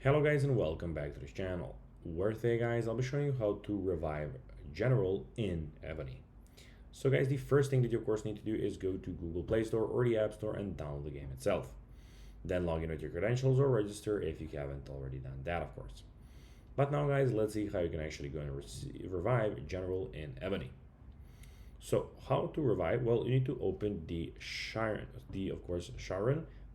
Hello guys and welcome back to this channel, where today guys I'll be showing you how to revive General in Evony. So guys, the first thing that you of course need to do is go to Google Play Store or the App Store and download the game itself. Then log in with your credentials or register if you haven't already done that of course. But now guys, let's see how you can actually go and revive General in Evony. So how to revive? Well, you need to open the Sharon,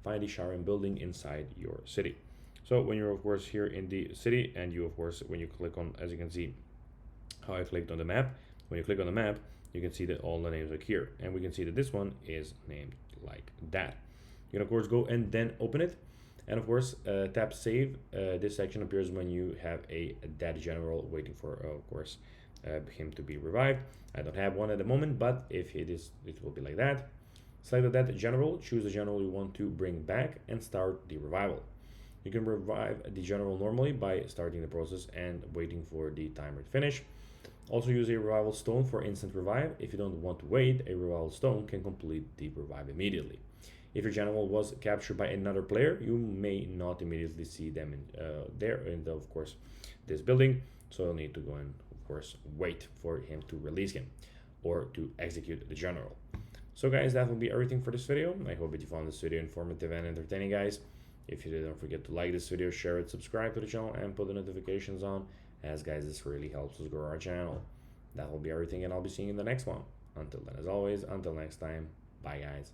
find the Sharon building inside your city. So when you're of course here in the city and you of course when you click on, as you can see how I clicked on the map, when you click on the map you can see that all the names are here and we can see that this one is named like that. You can of course go and then open it and of course tap save. This section appears when you have a dead general waiting for of course him to be revived. I don't have one at the moment, but if it is, it will be like that. Select that general, choose the general you want to bring back and start the revival. You can revive the general normally by starting the process and waiting for the timer to finish. Also use a revival stone for instant revive. If you don't want to wait, a revival stone can complete the revive immediately. If your general was captured by another player, you may not immediately see them in of course this building, so you'll need to go and of course wait for him to release him or to execute the general. So guys, that will be everything for this video. I hope that you found this video informative and entertaining guys. If you did, don't forget to like this video, share it, subscribe to the channel, and put the notifications on, as guys, this really helps us grow our channel. That will be everything, and I'll be seeing you in the next one. Until then, as always, until next time, bye guys.